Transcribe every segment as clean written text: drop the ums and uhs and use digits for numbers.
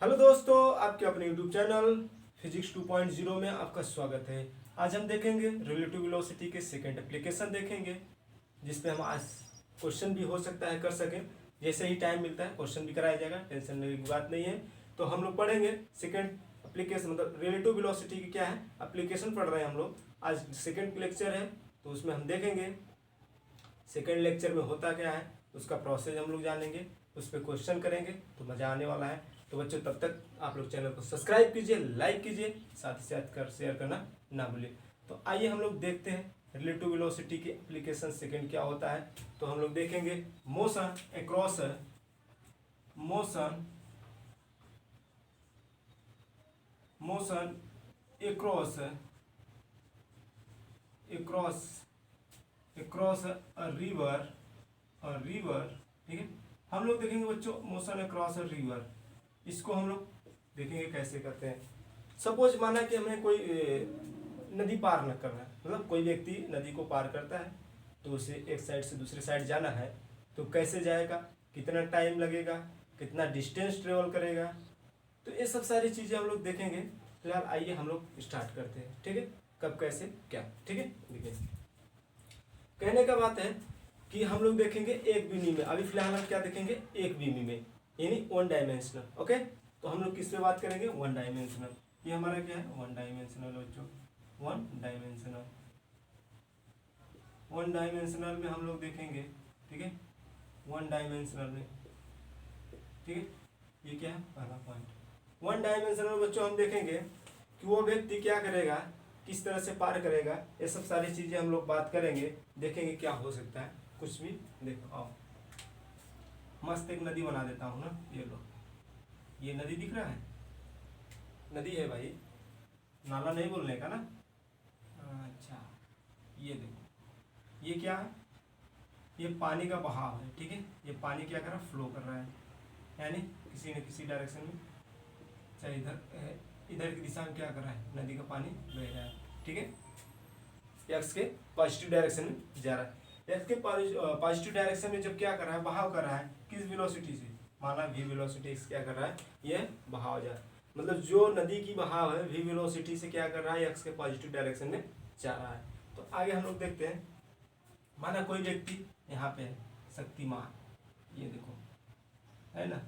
Hello दोस्तों, आपके अपने यूट्यूब चैनल फिजिक्स 2.0 में आपका स्वागत है। आज हम देखेंगे रिलेटिव वेलोसिटी के सेकंड एप्लीकेशन देखेंगे, जिस पे हम आज क्वेश्चन भी हो सकता है कर सकें। जैसे ही टाइम मिलता है क्वेश्चन भी कराया जाएगा, टेंशन लेने की बात नहीं है। तो हम लोग पढ़ेंगे सेकंड एप्लीकेशन, मतलब रिलेटिव वेलोसिटी की क्या है एप्लीकेशन पढ़ रहे हैं हम लोग। आज सेकंड लेक्चर है तो उसमें हम देखेंगे सेकंड लेक्चर में होता क्या है, उसका प्रोसेस हम लोग जानेंगे, उस पर क्वेश्चन करेंगे तो मज़ा आने वाला है। तो बच्चों, तब तक आप लोग चैनल को सब्सक्राइब कीजिए, लाइक कीजिए, साथ ही साथ कर शेयर करना ना भूलिए। तो आइए हम लोग देखते हैं रिलेटिव वेलोसिटी की एप्लीकेशन सेकंड क्या होता है। तो हम लोग देखेंगे motion across motion motion across across across river, ठीक है। हम लोग देखेंगे बच्चों मोशन अक्रॉस रिवर, इसको हम लोग देखेंगे कैसे करते हैं। सपोज माना कि हमें कोई नदी पार न करना है, मतलब कोई व्यक्ति नदी को पार करता है तो उसे एक साइड से दूसरी साइड जाना है, तो कैसे जाएगा, कितना टाइम लगेगा, कितना डिस्टेंस ट्रेवल करेगा, तो ये सब सारी चीज़ें हम लोग देखेंगे। फिलहाल आइए हम लोग स्टार्ट करते हैं, ठीक है। कब कैसे क्या, ठीक है। देखिए, कहने का बात है कि हम लोग देखेंगे एक बीमी में। अभी फिलहाल हम क्या देखेंगे, एक बीमी में, यानी वन डायमेंशनल। ओके, तो हम लोग किस पे बात करेंगे, वन डायमेंशनल। ये हमारा क्या है, वन डायमेंशनल बच्चों, वन डायमेंशनल। वन डायमेंशनल में हम लोग देखेंगे, ठीक है, वन डायमेंशनल में, ठीक है। ये क्या है, पहला पॉइंट। वन डायमेंशनल में बच्चों हम देखेंगे कि वो व्यक्ति क्या करेगा, किस तरह से पार करेगा, ये सब सारी चीज़ें हम लोग बात करेंगे, देखेंगे क्या हो सकता है कुछ भी। देखो आओ, मस्त एक नदी बना देता हूँ ना, ये लो, ये नदी दिख रहा है, नदी है भाई, नाला नहीं बोलने का ना। अच्छा, ये देखो, ये क्या है, ये पानी का बहाव है, ठीक है। ये पानी क्या कर रहा है, फ्लो कर रहा है, यानी किसी न किसी डायरेक्शन में, चाहे इधर की दिशा में क्या कर रहा है, नदी का पानी बह रहा है, ठीक है। एक्स के पॉजिटिव डायरेक्शन में जा रहा है। एक्स के पॉजिटिव डायरेक्शन में जब क्या कर रहा है, बहाव कर रहा है, किस वेलोसिटी से, माना v वेलोसिटी से क्या कर रहा है, ये बहाव जा रहा है। मतलब जो नदी की बहाव है v वेलोसिटी से क्या कर रहा है, एक्स के पॉजिटिव डायरेक्शन में जा रहा है। तो आगे हम लोग देखते हैं, माना कोई व्यक्ति यहाँ पे है, शक्तिमान, ये देखो है ना,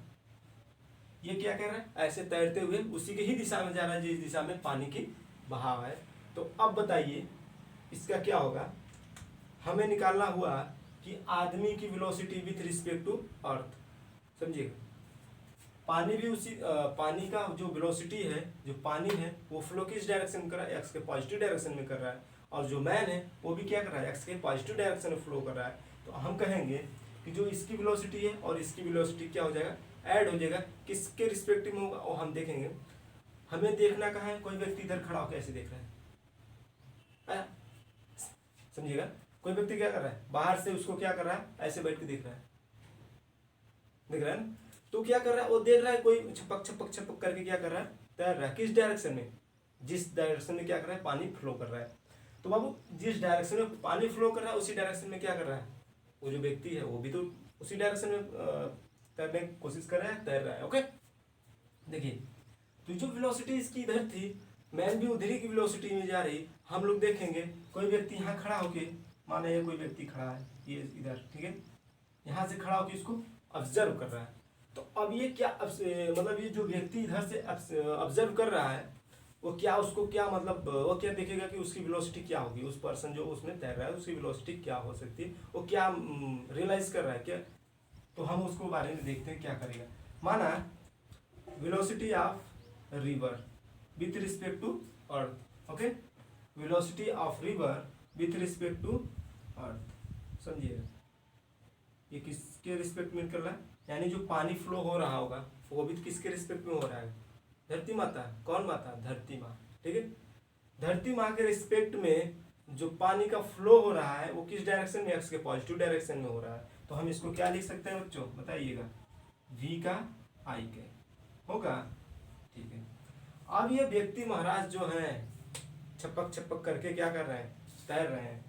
ये क्या कर रहा है, ऐसे तैरते हुए उसी की ही दिशा में जा रहा है जिस दिशा में पानी की बहाव है। तो अब बताइए इसका क्या होगा, हमें निकालना हुआ कि आदमी की velocity with respect to earth, समझिएगा। पानी भी उसी पानी का जो वेलोसिटी है, जो पानी है वो फ्लो किस डायरेक्शन में कर रहा है, एक्स के पॉजिटिव डायरेक्शन में कर रहा है, और जो मैन है वो भी क्या कर रहा है, एक्स के पॉजिटिव डायरेक्शन में फ्लो कर रहा है। तो हम कहेंगे कि जो इसकी वेलोसिटी है और इसकी वेलोसिटी क्या हो जाएगा, ऐड हो जाएगा, किसके रिस्पेक्टिव में होगा वो हम देखेंगे। हमें देखना कहाँ है, कोई व्यक्ति इधर खड़ा होकर ऐसे देख रहा है, समझिएगा। कोई व्यक्ति क्या कर रहा है, बाहर से उसको क्या कर रहा है, ऐसे बैठ के देख रहा है, देख रहा है ना। तो क्या कर रहा है, वो देख रहा है कोई छपक छपक छपक करके क्या कर रहा है, तैर रहा है, किस डायरेक्शन में, जिस डायरेक्शन में क्या कर रहा है, पानी फ्लो कर रहा है। तो बाबू जिस डायरेक्शन में पानी फ्लो कर रहा है उसी डायरेक्शन में क्या कर रहा है, वो जो व्यक्ति है वो भी तो उसी डायरेक्शन में तैरने की कोशिश कर रहा है, तैर रहा है। ओके, देखिए, तो जो वेलोसिटी इसकी इधर थी, मैन भी उधर ही की वेलोसिटी में जा रही। हम लोग देखेंगे कोई व्यक्ति यहाँ खड़ा होके, माना ये कोई व्यक्ति खड़ा है, ये इधर, ठीक है, यहाँ से खड़ा होकर इसको ऑब्जर्व कर रहा है। तो अब ये क्या मतलब ये जो व्यक्ति इधर से ऑब्जर्व कर रहा है, वो क्या, उसको क्या मतलब, वो क्या देखेगा कि उसकी वेलोसिटी क्या होगी, उस पर्सन जो उसमें तैर रहा है उसकी वेलोसिटी क्या हो सकती है, वो क्या रियलाइज कर रहा है क्या। तो हम उसको बारे में देखते हैं क्या करेगा। माना velocity of river with respect to earth, okay, velocity of river with respect to earth, समझिएगा। ये किसके रिस्पेक्ट में कर रहा है, यानी जो पानी फ्लो हो रहा होगा वो भी किसके रिस्पेक्ट में हो रहा है, धरती माता। कौन माता, धरती माँ, ठीक है। धरती माँ के रिस्पेक्ट में जो पानी का फ्लो हो रहा है वो किस डायरेक्शन में, एक्स के पॉजिटिव डायरेक्शन में हो रहा है। तो हम इसको क्या लिख सकते हैं बच्चों, बताइएगा, v का i के होगा, ठीक है। अब ये व्यक्ति महाराज जो है छपक छपक करके क्या कर रहे हैं, तैर रहे हैं।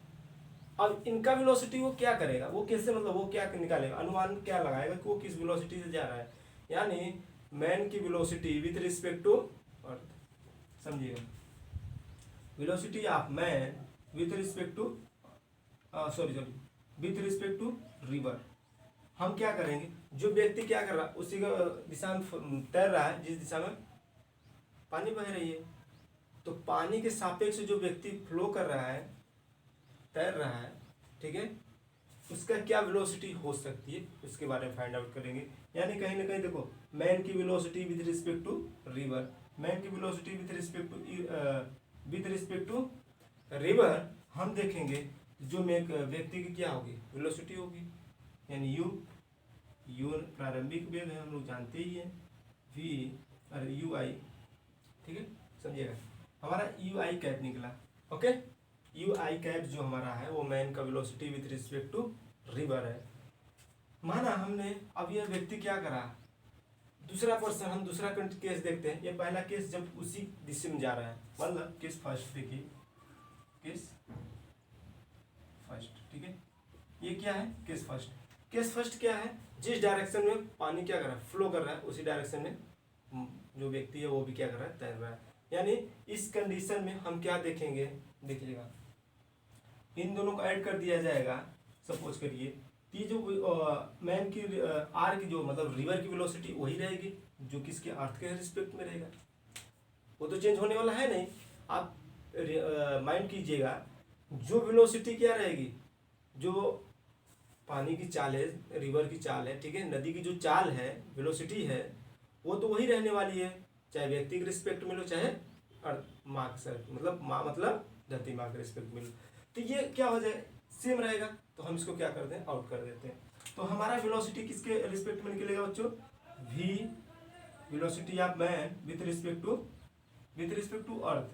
अब इनका वेलोसिटी वो क्या करेगा, वो कैसे, मतलब वो क्या निकालेगा, अनुमान क्या लगाएगा कि वो किस वेलोसिटी से जा रहा है। यानी मैन की velocity with respect to earth, समझिएगा, velocity of man with respect to with respect to river. हम क्या करेंगे, जो व्यक्ति क्या कर रहा है उसी का दिशा में तैर रहा है, जिस दिशा में पानी बह रही है, तो पानी के सापेक्ष जो व्यक्ति फ्लो कर रहा है, तैर रहा है, ठीक है, उसका क्या वेलोसिटी हो सकती है उसके बारे में फाइंड आउट करेंगे। यानी कहीं ना कहीं देखो, मैन की velocity with respect to river, man की velocity with respect to river, हम देखेंगे जो में व्यक्ति की क्या होगी, वेलोसिटी होगी, यानी यू प्रारंभिक वेग है, हम लोग जानते ही हैं, यू आई, ठीक है, समझिएगा, हमारा यू आई कैप निकला। ओके, यू आई कैप जो हमारा है वो मैन का velocity with respect to river है। माना हमने, अब यह व्यक्ति क्या करा, दूसरा पर्सन, हम दूसरा केस देखते हैं। ये पहला केस जब उसी दिशा में जा रहा है, मतलब केस फर्स्ट देखिए, केस फर्स्ट, ठीक है, ये क्या है, केस फर्स्ट। केस फर्स्ट क्या है, जिस डायरेक्शन में पानी क्या कर रहा है, फ्लो कर रहा है, उसी डायरेक्शन में जो व्यक्ति है वो भी क्या कर रहा है, तैर रहा है। यानी इस कंडीशन में हम क्या देखेंगे, देखिएगा, इन दोनों को ऐड कर दिया जाएगा। सपोज करिए ये जो मैन की आर की जो मतलब रिवर की वेलोसिटी वही रहेगी जो किसके अर्थ के रिस्पेक्ट में रहेगा, वो तो चेंज होने वाला है नहीं। आप माइंड कीजिएगा, जो वेलोसिटी क्या रहेगी, जो पानी की चाल है, रिवर की चाल है, ठीक है, नदी की जो चाल है, वेलोसिटी है, वो तो वही रहने वाली है, चाहे व्यक्ति के रिस्पेक्ट में लो, चाहे माँ के मतलब धरती माँ के रिस्पेक्ट में लो, तो ये क्या हो जाए, सेम रहेगा। तो हम इसको क्या करते हैं, आउट कर देते हैं। तो हमारा वेलोसिटी किसके रिस्पेक्ट में निकलेगा बच्चों, v velocity of man with respect to earth,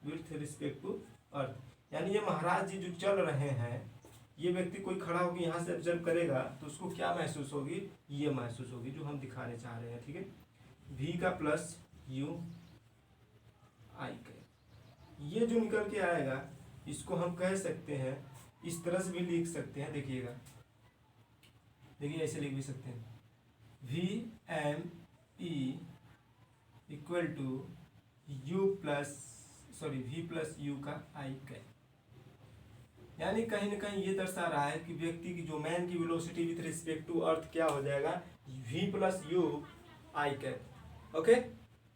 with respect to earth. यानी ये महाराज जी जो चल रहे हैं, ये व्यक्ति कोई खड़ा होकर यहाँ से ऑब्जर्व करेगा तो उसको क्या महसूस होगी, ये महसूस होगी जो हम दिखाने चाह रहे हैं, ठीक है, v का प्लस u आई का, ये जो निकल के आएगा इसको हम कह सकते हैं, इस तरह से भी लिख सकते हैं। देखिएगा, देखिए ऐसे लिख भी सकते हैं, VME equal to v plus u का आई कैप। यानी कहीं ना कहीं ये दर्शा रहा है कि व्यक्ति की जो मैन की velocity with respect to earth क्या हो जाएगा, v प्लस यू आई कैप। ओके,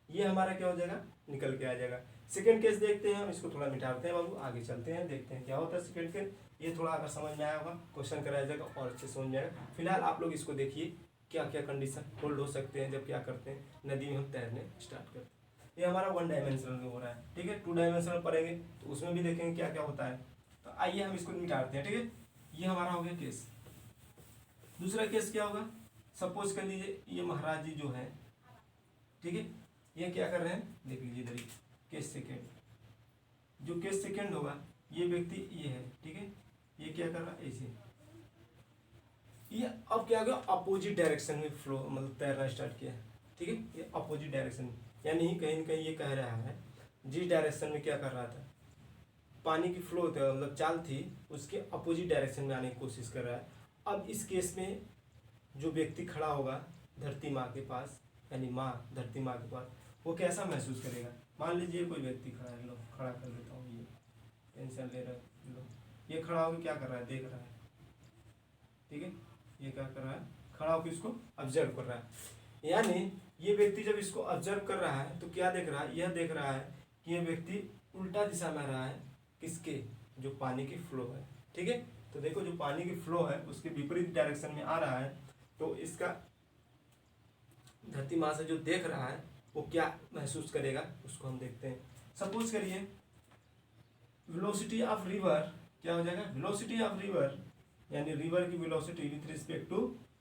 ये हमारा क्या हो जाएगा, निकल के आ जाएगा। सेकेंड केस देखते हैं, हम इसको थोड़ा मिटाते हैं बाबू, आगे चलते हैं, देखते हैं क्या होता है सेकेंड केस। ये थोड़ा अगर समझ में आया होगा, क्वेश्चन कराया जाएगा और अच्छे समझ में आएगा। फिलहाल आप लोग इसको देखिए, क्या क्या कंडीशन होल्ड हो सकते हैं जब क्या करते हैं, नदी में हम तैरने स्टार्ट करते हैं। ये हमारा वन डायमेंशनल में हो रहा है, ठीक है, टू डायमेंशनल पढ़ेंगे तो उसमें भी देखेंगे क्या क्या होता है। तो आइए हम इसको मिटाते हैं, ठीक है, ये हमारा हो गया केस। दूसरा केस क्या होगा, सपोज कर लीजिए ये महाराज जी जो है, ठीक है, ये क्या कर रहे हैं, देख लीजिए इधर, केस सेकेंड, जो केस सेकेंड होगा, ये व्यक्ति ये है, ठीक है, ये क्या कर रहा है, ऐसे, ये अब क्या होगा, अपोजिट डायरेक्शन में फ्लो मतलब तैरना स्टार्ट किया है, ठीक है, ये अपोजिट डायरेक्शन में, यानी कहीं ना कहीं ये कह रहा है जिस डायरेक्शन में क्या कर रहा था, पानी की फ्लो मतलब चाल थी, उसके अपोजिट डायरेक्शन में आने की कोशिश कर रहा है। अब इस केस में जो व्यक्ति खड़ा होगा धरती माँ के पास, यानी माँ, धरती माँ के पास, वो कैसा महसूस करेगा। मान लीजिए कोई व्यक्ति खड़ा है, लो खड़ा कर लेता हूँ, ये टेंशन ले रहा है, लो ये खड़ा होकर क्या कर रहा है, देख रहा है, ठीक है, ये क्या कर रहा है, खड़ा होकर इसको ऑब्जर्व कर रहा है। यानी ये व्यक्ति जब इसको ऑब्जर्व कर रहा है तो क्या देख रहा है, यह देख रहा है कि ये व्यक्ति उल्टा दिशा में रहा है, किसके, जो पानी की फ्लो है, ठीक है। तो देखो जो पानी की फ्लो है उसके विपरीत डायरेक्शन में आ रहा है, तो इसका धरती माँ से जो देख रहा है वो क्या महसूस करेगा, उसको हम देखते हैं। सपोज करिए वेलोसिटी ऑफ रिवर क्या हो जाएगा, वेलोसिटी ऑफ रिवर यानी रिवर की velocity with respect to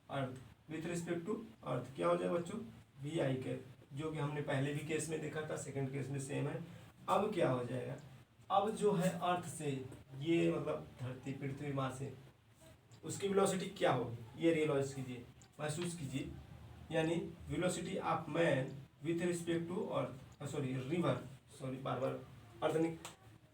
earth, with respect to earth क्या हो जाएगा बच्चों, वी आई कैप, जो कि हमने पहले भी केस में देखा था, सेकंड केस में सेम है। अब क्या हो जाएगा, अब जो है अर्थ से, ये मतलब धरती पृथ्वी माँ से, उसकी वेलोसिटी क्या होगी, ये रियलाइज कीजिए, महसूस कीजिए। यानी velocity of man with respect to earth, river, बार अर्थ नहीं,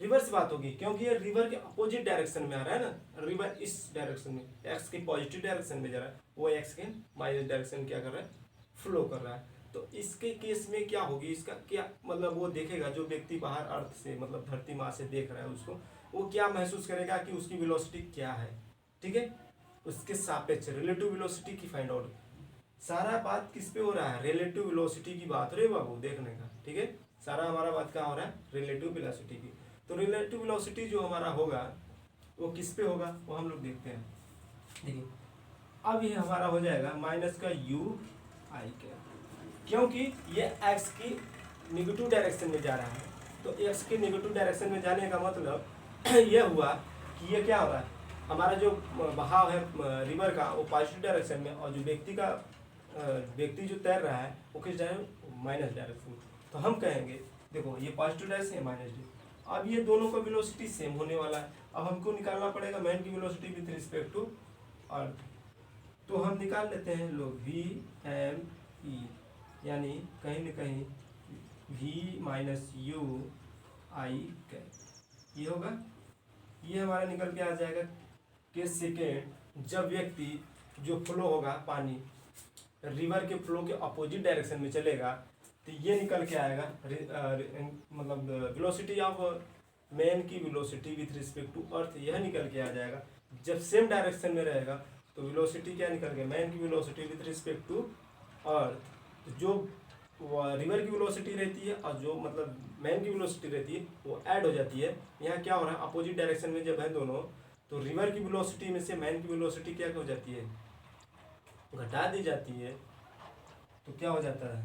रिवर से बात होगी, क्योंकि ये रिवर के अपोजिट डायरेक्शन में आ रहा है ना, रिवर इस डायरेक्शन में, एक्स के पॉजिटिव डायरेक्शन में जा रहा है, वो एक्स के माइनस डायरेक्शन क्या कर रहा है, फ्लो कर रहा है। तो इसके केस में क्या होगी, इसका क्या मतलब वो देखेगा, जो व्यक्ति बाहर अर्थ से मतलब धरती माँ से देख रहा है उसको, वो क्या महसूस करेगा कि उसकी वेलोसिटी क्या है, ठीक है, उसके सापेक्ष रिलेटिव वेलोसिटी की फाइंड आउट। सारा बात किस पे हो रहा है, रिलेटिव वेलोसिटी की बात हो रही है बाबू, देखने का, ठीक है। सारा हमारा बात क्या हो रहा है, रिलेटिव वेलोसिटी की। तो रिलेटिव वेलोसिटी जो हमारा होगा वो किस पे होगा, वो हम लोग देखते हैं। देखिए अब ये हमारा हो जाएगा माइनस का यू आई के, क्योंकि ये एक्स की निगेटिव डायरेक्शन में जा रहा है। तो एक्स के निगेटिव डायरेक्शन में जाने का मतलब ये हुआ कि ये क्या हो रहा है, हमारा जो बहाव है रिवर का वो पॉजिटिव डायरेक्शन में, और जो व्यक्ति जो तैर रहा है वो किस डायरेक्शन, माइनस डायरेक्शन में। तो हम कहेंगे देखो ये पॉजिटिव डायरेक्शन है माइनस डी, अब ये दोनों का वेलोसिटी सेम होने वाला है। अब हमको निकालना पड़ेगा मैन की velocity with respect to earth. तो हम निकाल लेते हैं लोग वी एम ई, यानी कहीं न कहीं v minus you I cap, ये होगा, ये हमारा निकल के आ जाएगा कि सेकेंड जब व्यक्ति जो फ्लो होगा पानी रिवर के फ्लो के अपोजिट डायरेक्शन में चलेगा, तो ये निकल के आएगा मतलब वेलोसिटी ऑफ मैन की velocity with respect to earth, यह निकल के आ जाएगा। जब सेम डायरेक्शन में रहेगा तो वेलोसिटी क्या निकल गया, मैन की velocity with respect to earth. तो जो रिवर की वेलोसिटी रहती है और जो मतलब मैन की वेलोसिटी रहती है वो ऐड हो जाती है। यहाँ क्या हो रहा है, अपोजिट डायरेक्शन में जब है दोनों, तो रिवर की वेलोसिटी में से मैन की वेलोसिटी क्या हो जाती है, घटा दी जाती है। तो क्या हो जाता है,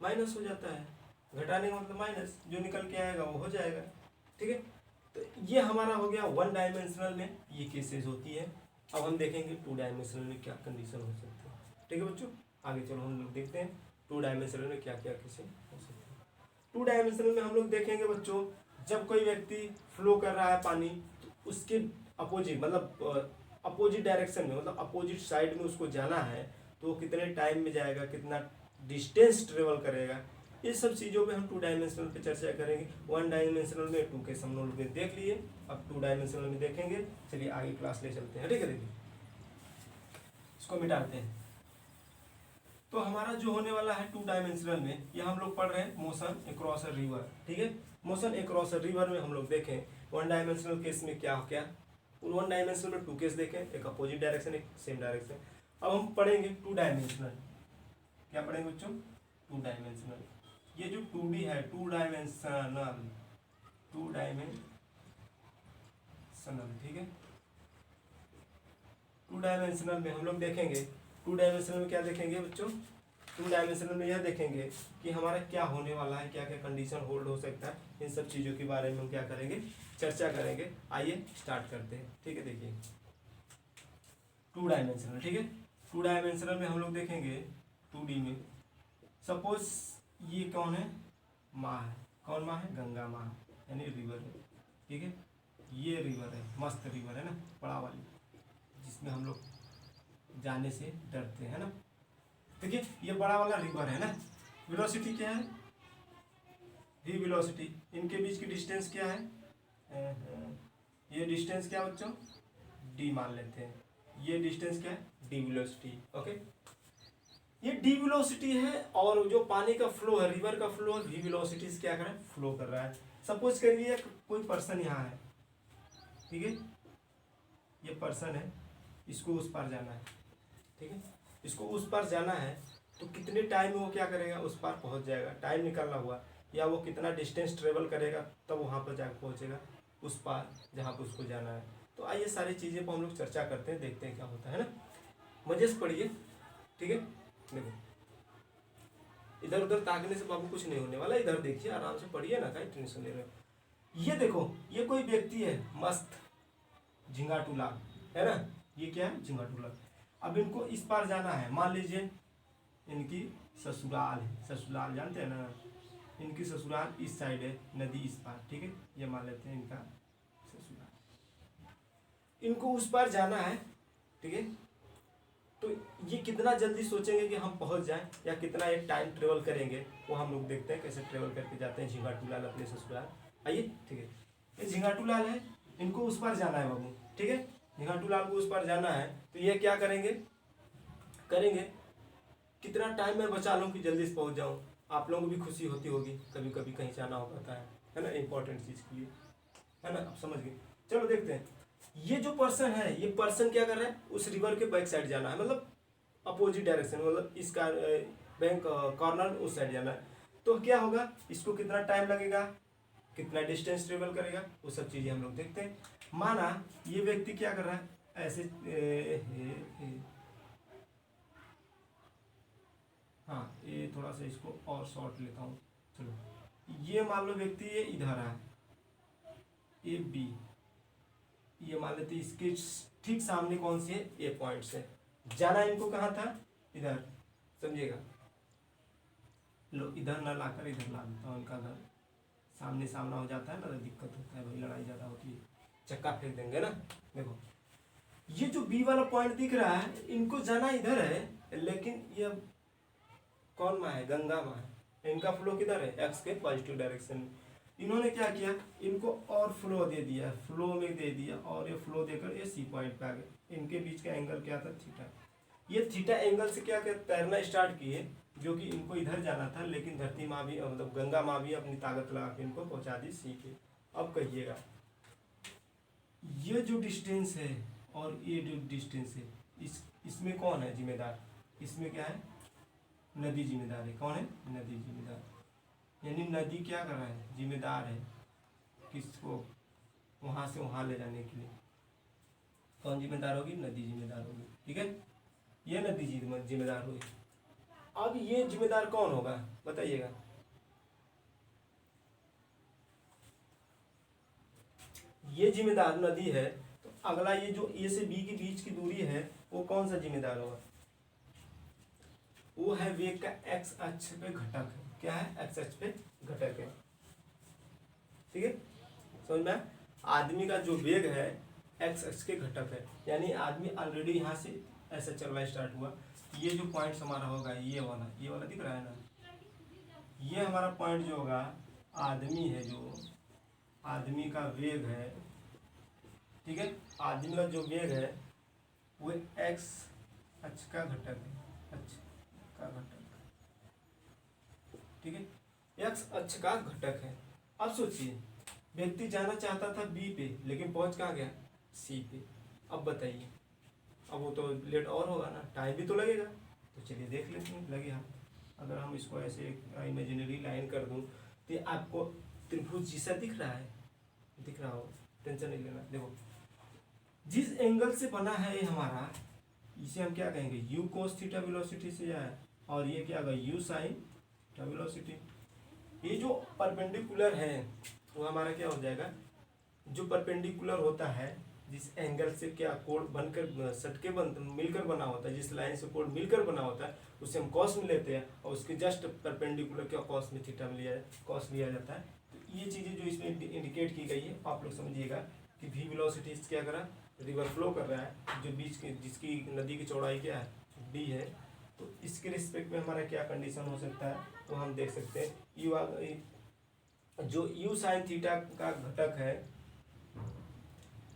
माइनस हो जाता है। घटाने का मतलब माइनस, जो निकल के आएगा वो हो जाएगा, ठीक है। तो ये हमारा हो गया वन डायमेंशनल में ये केसेस होती है। अब हम देखेंगे टू डायमेंशनल में क्या कंडीशन हो सकती है, ठीक है बच्चों। आगे चलो हम लोग देखते हैं टू डायमेंशनल में क्या क्या केसेस हो सकते हैं। टू डायमेंशनल में हम लोग देखेंगे बच्चों, जब कोई व्यक्ति फ्लो कर रहा है पानी, तो उसके अपोजिट मतलब अपोजिट डायरेक्शन में, मतलब अपोजिट साइड में उसको जाना है, तो वो कितने टाइम में जाएगा, कितना डिस्टेंस ट्रेवल करेगा, ये सब चीज़ों में हम टू डायमेंशनल पे चर्चा करेंगे। वन डायमेंशनल में टू केस हम लोग देख लिए, अब टू डायमेंशनल में देखेंगे। चलिए आगे क्लास ले चलते हैं, ठीक है। देखिए इसको मिटाते हैं। तो हमारा जो होने वाला है टू डायमेंशनल में, ये हम लोग पढ़ रहे हैं मोशन अक्रॉस अ रिवर, ठीक है। मोशन अक्रॉस अ रिवर में हम लोग देखें वन डायमेंशनल केस में क्या क्या, वन डायमेंशनल में टू केस देखें, एक अपोजिट डायरेक्शन एक सेम डायरेक्शन। अब हम पढ़ेंगे टू डायमेंशनल, क्या पढ़ेंगे बच्चों, टू डायमेंशनल। ये जो 2D है टू डायमेंशनल, ठीक है। टू डायमेंशनल में हम लोग देखेंगे, टू डायमेंशनल में क्या देखेंगे बच्चों, टू डायमेंशनल में यह देखेंगे कि हमारा क्या होने वाला है, क्या क्या कंडीशन होल्ड हो सकता है, इन सब चीज़ों के बारे में हम क्या करेंगे, चर्चा करेंगे। आइए स्टार्ट करते हैं, ठीक है। देखिए टू डायमेंशनल, ठीक है। टू डायमेंशनल में हम लोग देखेंगे 2D में, सपोज ये कौन है, माँ है, कौन माँ है, गंगा माँ यानी रिवर है, ठीक है। ये रिवर है, मस्त रिवर है ना, बड़ा वाली, जिसमें हम लोग जाने से डरते हैं ना। देखिए ये बड़ा वाला रिवर है ना, वेलोसिटी क्या है, v वेलोसिटी, इनके बीच की डिस्टेंस क्या है, ये डिस्टेंस क्या बच्चों, d मान लेते हैं, ये डिस्टेंस क्या है, d वेलोसिटी, ओके। ये डी वेलोसिटी है, और जो पानी का फ्लो है, रिवर का फ्लो है, वी वेलोसिटी से क्या कर रहा है, फ्लो कर रहा है। सपोज करिए कोई पर्सन यहाँ है, ठीक है, ये पर्सन है, इसको उस पार जाना है, ठीक है, इसको उस पार जाना है, तो कितने टाइम में वो क्या करेगा, उस पार पहुँच जाएगा, टाइम निकालना हुआ, या वो कितना डिस्टेंस ट्रेवल करेगा तब वहाँ पर जाकर पहुँचेगा उस पार जहाँ पर उसको जाना है। तो आइए सारी चीज़ें पर हम लोग चर्चा करते हैं, देखते हैं क्या होता है ना, मजे से पढ़िए, ठीक है। देखो इधर उधर ताकने से बाबू कुछ नहीं होने वाला, इधर देखिए आराम से पढ़िए ना, कहीं टेंशन ले रहे हो। ये देखो ये कोई व्यक्ति है, मस्त झिंगाटूला है ना, ये क्या है, झिंगाटूला। अब इनको इस पार जाना है, मान लीजिए इनकी ससुराल है, ससुराल जानते हैं ना, इनकी ससुराल इस साइड है, नदी इस पार, ठीक है, ये मान लेते हैं इनका ससुराल। इनको उस पार जाना है, ठीक है। तो ये कितना जल्दी सोचेंगे कि हम पहुंच जाएं, या कितना एक टाइम ट्रेवल करेंगे, वो हम लोग देखते हैं कैसे ट्रेवल करके जाते हैं झिंगाटूलाल अपने ससुराल। आइए, ठीक है, ये झिंगाटूलाल है, इनको उस पार जाना है बाबू, ठीक है, झिंगाटूलाल को उस पार जाना है। तो ये क्या करेंगे, कितना टाइम मैं बचा लूँ कि जल्दी से पहुँच जाऊँ। आप लोगों को भी खुशी होती होगी, कभी कभी कहीं जाना हो पाता है ना, इंपॉर्टेंट चीज़ के लिए, है ना, आप समझ गए। चलो देखते हैं, ये जो पर्सन है, ये पर्सन क्या कर रहा है, उस रिवर के बैक साइड जाना है, मतलब अपोजिट डायरेक्शन, मतलब इसका बैंक कॉर्नर उस साइड जाना है। तो क्या होगा, इसको कितना टाइम लगेगा, कितना डिस्टेंस ट्रेवल करेगा, वो सब चीज़ें हम लोग देखते हैं। माना ये व्यक्ति क्या कर रहा है, ऐसे हाँ, ये थोड़ा सा इसको और शॉर्ट लेता हूँ। चलो, ये मान लो व्यक्ति ये इधर है, ए बी, ये मान लेते इसके ठीक सामने कौन सी है, ए पॉइंट है। जाना इनको कहाँ था, इधर, समझिएगा। लो इधर ना लाकर इधर ला देता हूँ, इनका घर सामने सामना हो जाता है ना, तो दिक्कत होता है भाई, लड़ाई ज़्यादा होती है, चक्का फेंक देंगे ना। देखो ये जो बी वाला पॉइंट दिख रहा है, इनको जाना इधर है, लेकिन ये कौन माँ है, गंगा माँ है, इनका फ्लो किधर है, एक्स के पॉजिटिव डायरेक्शन में। इन्होंने क्या किया, इनको और फ्लो दे दिया, फ्लो में दे दिया, और ये फ्लो देकर ये सी पॉइंट पे आ गए। इनके बीच का एंगल क्या था, थीटा। ये थीटा एंगल से क्या तैरना स्टार्ट किए, जो कि इनको इधर जाना था, लेकिन धरती माँ भी, मतलब गंगा माँ भी अपनी ताकत लगा के इनको पहुँचा दी सी के। अब कहिएगा, ये जो डिस्टेंस है और ये जो डिस्टेंस है, इसमें कौन है जिम्मेदार, इसमें क्या है, नदी जिम्मेदार है। कौन है, नदी जिम्मेदार, यानी नदी क्या कर रहा है, जिम्मेदार है किसको, वहाँ से वहाँ ले जाने के लिए। कौन जिम्मेदार होगी, नदी जिम्मेदार होगी, ठीक है, ये नदी जिम्मेदार होगी। अब ये जिम्मेदार कौन होगा, बताइएगा। ये जिम्मेदार नदी है, तो अगला ये जो ए से बी के बीच की दूरी है, वो कौन सा जिम्मेदार होगा, वो है वेग का एक्स अक्ष पे घटक है। क्या है, एक्स अक्ष पे घटक है, ठीक है, समझ में। आदमी का जो वेग है एक्स अक्ष के घटक है, यानी आदमी ऑलरेडी यहाँ से ऐसा चलना स्टार्ट हुआ। ये जो पॉइंट हमारा होगा, ये वाला दिख रहा है ना, ये हमारा पॉइंट जो होगा, आदमी है, जो आदमी का वेग है, ठीक है, आदमी का जो वेग है वो एक्स अक्ष का घटक है, अक्ष का घटक, ठीक है, एक्स अक्ष का घटक है। अब सोचिए, व्यक्ति जाना चाहता था बी पे, लेकिन पहुंच कहाँ गया, सी पे। अब बताइए, अब वो तो लेट और होगा ना, टाइम भी तो लगेगा। तो चलिए देख लेते हैं, लगे हाथ। अगर हम इसको ऐसे इमेजिनरी लाइन कर दूं, तो ये आपको त्रिभुज जैसा दिख रहा है, दिख रहा हो, टेंशन नहीं लेना। देखो जिस एंगल से बना है ये हमारा, इसे हम क्या कहेंगे, यू कोस थीटा वेलोसिटी से आया, और ये क्या होगा, यू साइन थीटा वेलोसिटी। ये जो परपेंडिकुलर है वो हमारा क्या हो जाएगा, जो परपेंडिकुलर होता है, जिस एंगल से क्या कोण बनकर सटके मिलकर बना होता है, जिस लाइन से कोण मिलकर बना होता है, उसे हम कॉस में लेते हैं, और उसके जस्ट परपेंडिकुलर क्या कॉस में थीटा में कॉस लिया जाता है। तो ये चीज़ें जो इसमें इंडिकेट की गई है, आप लोग समझिएगा कि वी वेलोसिटी क्या कर रहा है, रिवर फ्लो कर रहा है, जो बीच के जिसकी नदी की चौड़ाई क्या है, डी है। तो इसके रिस्पेक्ट में हमारा क्या कंडीशन हो सकता है, वो हम देख सकते हैं। जो यू साइन थीटा का घटक है,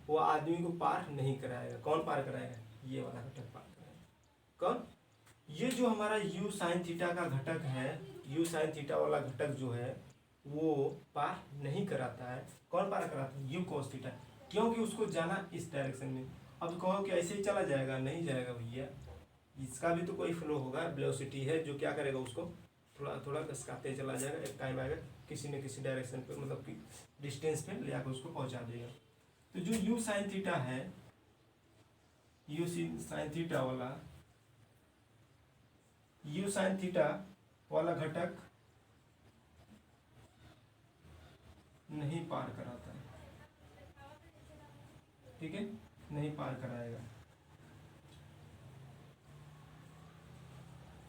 वो आदमी को पार नहीं कराएगा। कौन पार कराएगा, ये वाला घटक पार कराएगा। कौन, ये जो हमारा यू साइन थीटा का घटक है, यू साइन थीटा वाला घटक जो है वो पार नहीं कराता है। कौन पार कराता है, यू कोस थीटा, क्योंकि उसको जाना इस डायरेक्शन में। अब कहो कि ऐसे ही चला जाएगा, नहीं जाएगा भैया, इसका भी तो कोई फ्लो होगा, वेलोसिटी है जो क्या करेगा, उसको थोड़ा थोड़ा घसकाते चला जाएगा, एक टाइम आएगा किसी न किसी डायरेक्शन पे, मतलब कि डिस्टेंस पे ले आकर उसको पहुंचा देगा। तो जो यू साइन थीटा है, यू साइन थीटा वाला, यू साइन थीटा वाला घटक नहीं पार कराता है, ठीक है, नहीं पार कराएगा,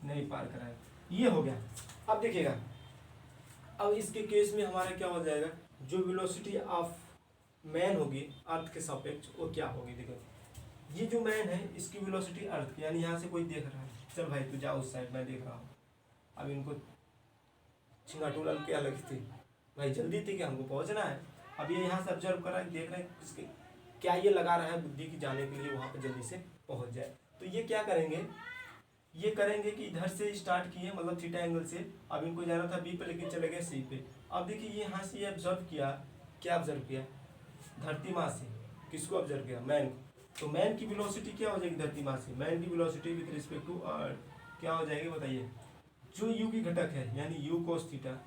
नहीं पार कराएगा। ये हो गया। अब देखिएगा, अब इसके केस में हमारा क्या हो जाएगा, जो वेलोसिटी ऑफ मैन होगी अर्थ के सापेक्ष, वो क्या होगी। देखो ये जो मैन है, इसकी वेलोसिटी अर्थ की, यानी यहाँ से कोई देख रहा है, चल भाई तू जा उस साइड, मैं देख रहा हूँ। अब इनको छिंगाटूला क्या लगी थी भाई, जल्दी थी कि हमको पहुँचना है। अब ये यहाँ से ऑब्जर्व कर रहा है, देख रहे हैं इसके क्या ये लगा रहा है बुद्धि की जाने के लिए वहाँ पर जल्दी से पहुँच जाए। तो ये क्या करेंगे, ये करेंगे कि इधर से स्टार्ट किए मतलब थीटा एंगल से, अब इनको जाना था बी पे लेकिन चले गए सी पे। अब देखिए ये यहाँ से ये ऑब्जर्व किया, क्या ऑब्जर्व किया, धरती माँ से किसको ऑब्जर्व किया, मैन को। तो मैन की वेलोसिटी क्या हो जाएगी धरती माँ से, मैन की velocity with respect to earth क्या हो जाएगी बताइए, जो यू की घटक है यानी यू कोस थीटा,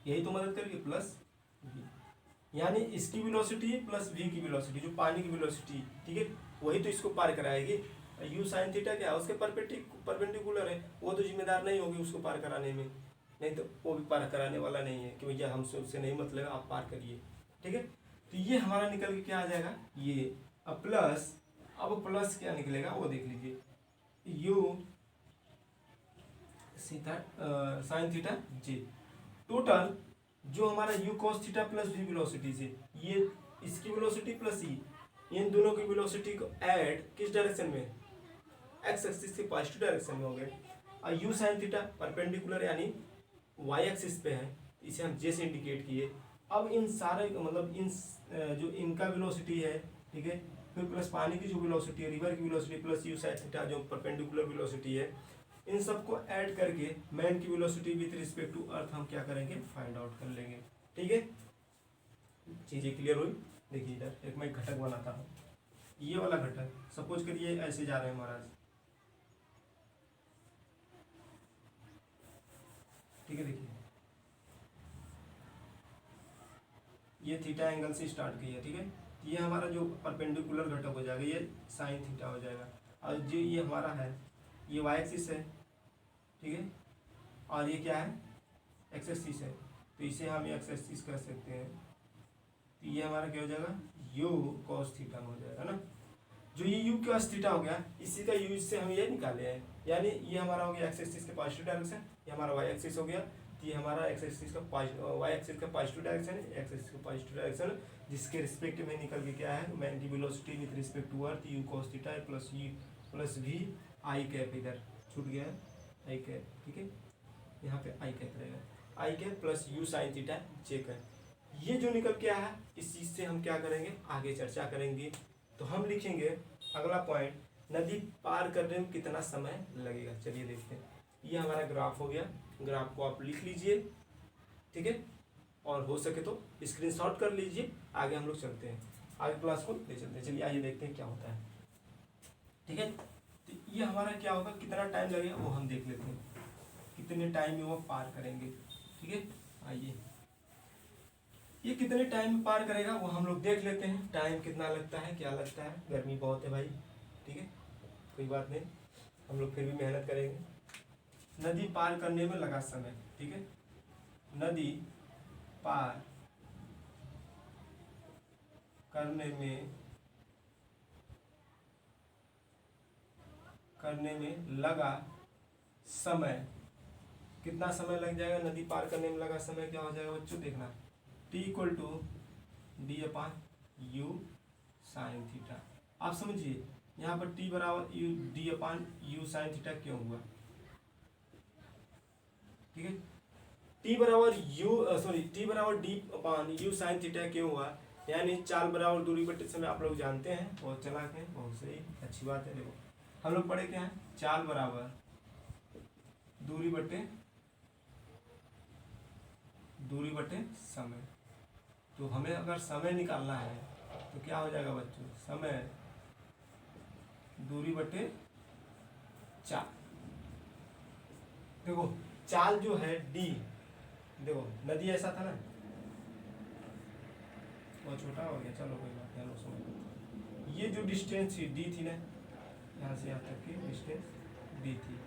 यही तो मदद करेगी, प्लस v, यानी इसकी वेलोसिटी प्लस v की वेलोसिटी, जो पानी की वेलोसिटी, ठीक है, वही तो इसको पार कराएगी। यू साइन थीटा क्या है, उसके परपेंडिकुलर है, वो तो जिम्मेदार नहीं होगी उसको पार कराने में, नहीं तो वो भी पार कराने वाला नहीं है कि भैया हमसे उससे नहीं मतलब आप पार करिए, ठीक है। तो ये हमारा निकल के क्या आ जाएगा, ये अब प्लस, अब प्लस क्या निकलेगा वो देख लीजिए, यू सीधा साइन थीटा जे, टोटल जो हमारा u cos theta plus v velocity से, ये इसकी वेलोसिटी प्लस ई, इन दोनों की वेलोसिटी को ऐड किस डायरेक्शन में, एक्स एक्सिस के पॉजिटिव डायरेक्शन में हो गए। और यू साइन थीटा परपेंडिकुलर यानी वाई एक्सिस पे है, इसे हम जे से इंडिकेट किए। अब इन सारे मतलब इन जो इनका वेलोसिटी है, ठीक है, फिर प्लस पानी की जो वेलोसिटी है, रिवर की velocity plus u sine theta जो परपेंडिकुलर वेलोसिटी है, इन सबको ऐड करके मैन की velocity with respect to earth हम क्या करेंगे, फाइंड आउट कर लेंगे, ठीक है। चीज़ें क्लियर हुई। देखिए इधर एक मैं घटक बनाता हूँ, ये वाला घटक सपोज करिए ऐसे जा रहे हैं महाराज, ठीक है। देखिए ये थीटा एंगल से स्टार्ट किया, ठीक है, ये हमारा जो परपेंडिकुलर घटक हो जाएगा ये साइन थीटा हो जाएगा, और जो ये हमारा है ये वाई एक्सिस है, ठीक है, और ये क्या है एक्स एक्सिस है, तो इसे हम एक्स एक्सिस कर सकते हैं, तो ये हमारा क्या हो जाएगा यू कॉस थीटा हो जाएगा ना। जो ये यू कॉस थीटा हो गया, इसी का यूज से हम ये निकाले हैं, यानी ये हमारा हो गया एक्स एक्सिस के पॉजिटिव डायरेक्शन, ये हमारा वाई एक्सिस हो गया, तो ये हमारा एक्स एक्सिस का वाई एक्सिस का पॉजिटिव डायरेक्शन है, एक्स एक्सिस का पॉजिटिव डायरेक्शन, जिसके रिस्पेक्ट में निकल के क्या है, मैन की velocity with respect to earth u cos theta plus u plus v i cap, इधर छूट गया है आई कैप, ठीक है, यहाँ पे आई कैप रहेगा, I cap plus u sine theta check है। ये जो निकल के आया इस चीज़ से हम क्या करेंगे आगे चर्चा करेंगे। तो हम लिखेंगे अगला पॉइंट, नदी पार करने में कितना समय लगेगा। चलिए देखते हैं, ये हमारा ग्राफ हो गया, ग्राफ को आप लिख लीजिए, ठीक है, और हो सके तो स्क्रीनशॉट कर लीजिए, आगे हम लोग चलते हैं, आगे क्लास को ले चलते हैं। चलिए आइए देखते हैं क्या होता है, ठीक है। तो ये हमारा क्या होगा, कितना टाइम लगेगा वो हम देख लेते हैं, कितने टाइम में वो पार करेंगे, ठीक है। आइए ये कितने टाइम में पार करेगा वो हम लोग देख लेते हैं, टाइम कितना लगता है, क्या लगता है, गर्मी बहुत है भाई, ठीक है, कोई बात नहीं, हम लोग फिर भी मेहनत करेंगे। नदी पार करने में लगा समय, ठीक है, नदी पार करने में लगा समय, कितना समय लग जाएगा, नदी पार करने में लगा समय क्या हो जाएगा बच्चों, देखना, T equal to d upon u sine theta. आप समझिए यहाँ पर T बराबर u d upon u sine theta क्यों हुआ, ठीक है, T बराबर T बराबर d upon u sine theta क्यों हुआ, यानी चाल बराबर दूरी बटे समय आप लोग जानते हैं, बहुत चलाक है, बहुत सही, अच्छी बात है। देखो हम लोग पढ़े क्या है, चाल बराबर दूरी बटे समय। तो हमें अगर समय निकालना है तो क्या हो जाएगा बच्चों, समय दूरी बटे चाल। देखो चाल जो है डी, देखो नदी ऐसा था ना, बहुत छोटा हो गया, चलो कोई बात नहीं, समझ, ये जो डिस्टेंस थी डी थी ना, यहाँ से यहाँ तक की डिस्टेंस डी थी,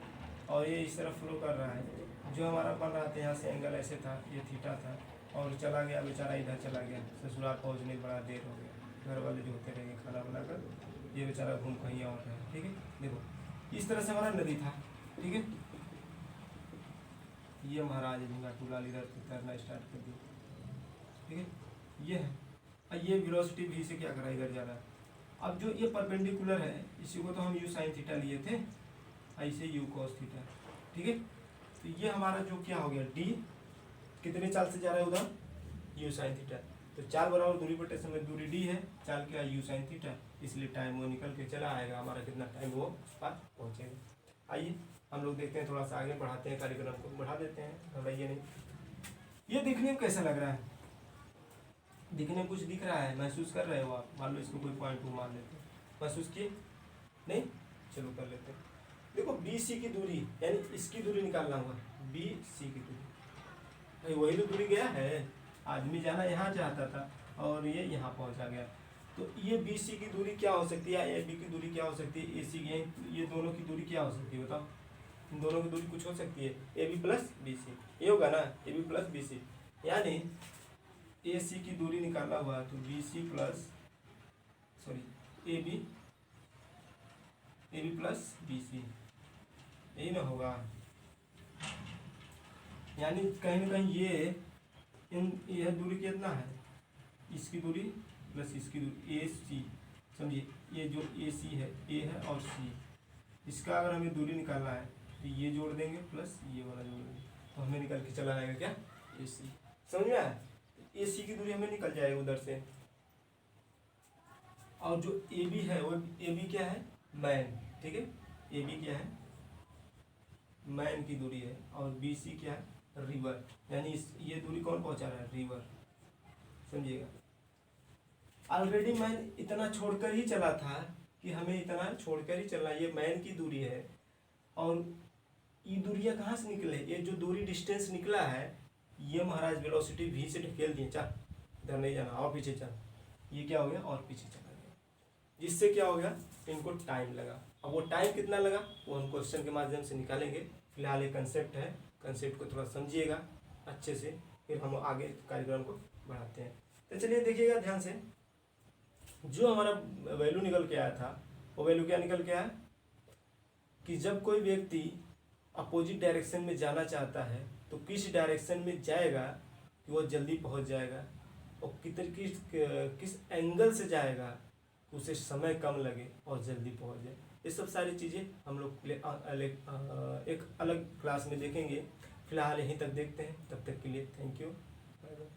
और ये इस तरफ फ्लो कर रहा है, जो हमारा बन रहा था यहाँ से एंगल ऐसे था, ये थीटा था, और चला गया बेचारा इधर चला गया, ससुराल पहुँचने में बड़ा देर हो गया, घर वाले जो होते रहेंगे खाना बनाकर, ये बेचारा घूम कहीं और है, ठीक है। देखो इस तरह से हमारा नदी था, ठीक है, ये महाराज झींगा टूलाल इधर तैरना स्टार्ट कर दिया, ठीक है, ये है, और ये वेलोसिटी भी से क्या करा इधर जा रहा है। अब जो ये परपेंडिकुलर है इसी को तो हम यू साइन थीटा लिए थे, ऐसे यू कॉस थीटा, ठीक है। तो ये हमारा जो क्या हो गया डी, कितने चाल से जा रहा है उधर यू साइन थीटा, तो चाल बराबर दूरी बटे समय, दूरी डी है, चाल क्या है, यू साइन थीटा, इसलिए टाइम वो निकल के चला आएगा, हमारा कितना टाइम वो उस पार पहुँचेगा। आइए हम लोग देखते हैं, थोड़ा सा आगे बढ़ाते हैं, कार्यक्रम को बढ़ा देते हैं, घबराइए नहीं। ये दिखने में कैसा लग रहा है, दिखने में कुछ दिख रहा है, महसूस कर रहे हो आप? मान लो इसको कोई पॉइंट टू मान लेते हैं, महसूस किए नहीं? चलो कर लेते हैं। देखो बी सी की दूरी, यानी इसकी दूरी निकालना होगा, बी सी की दूरी, भाई वही तो दूरी गया है, आदमी जाना यहाँ चाहता था और ये यहाँ पहुँचा गया। तो ये बी सी की दूरी क्या हो सकती है, ए बी की दूरी क्या हो सकती है, ए सी की, ये दोनों की दूरी क्या हो सकती है बताओ? इन दोनों की दूरी कुछ हो सकती है, A B plus B C, ये होगा ना, A B plus B C, यानी ए सी की दूरी निकाला हुआ तो B C plus sorry A B plus B C, यही ना होगा। यानी कहीं ना कहीं यह दूरी कितना है, इसकी दूरी प्लस इसकी दूरी, ए सी, समझिए ये जो ए सी है, ए है और सी, इसका अगर हमें दूरी निकालना है तो ये जोड़ देंगे प्लस ये वाला जोड़ देंगे, तो हमें निकल के चला आएगा क्या, ए सी। समझ में आया? ए सी की दूरी हमें निकल जाएगी उधर से। और जो ए बी है वो, ए बी क्या है, मैन, ठीक है, ए बी क्या है, मैन की दूरी है, और बी सी क्या है, रिवर, यानी ये दूरी कौन पहुंचा रहा है, रिवर, समझिएगा। ऑलरेडी मैन इतना छोड़कर ही चला था कि हमें इतना छोड़कर ही चलना, ये मैन की दूरी है, और ये दूरियाँ कहाँ से निकले, ये जो दूरी डिस्टेंस निकला है ये महाराज वेलोसिटी वी से ढकेल दिए, चल इधर नहीं जाना और पीछे चल, ये क्या हो गया और पीछे चला गया, जिससे क्या हो गया, इनको टाइम लगा। अब वो टाइम कितना लगा वो हम क्वेश्चन के माध्यम से निकालेंगे, फिलहाल ये कंसेप्ट है, कंसेप्ट को थोड़ा समझिएगा अच्छे से, फिर हम आगे कार्यक्रम को बढ़ाते हैं। तो चलिए देखिएगा ध्यान से, जो हमारा वैल्यू निकल के आया था वो वैल्यू क्या निकल के आया कि जब कोई व्यक्ति अपोजिट डायरेक्शन में जाना चाहता है तो किस डायरेक्शन में जाएगा कि वो जल्दी पहुंच जाएगा, और किस एंगल से जाएगा उसे समय कम लगे और जल्दी पहुंच जाए। ये सब सारी चीज़ें हम लोग एक अलग क्लास में देखेंगे, फिलहाल यहीं तक देखते हैं, तब तक के लिए थैंक यू, बाय बाय।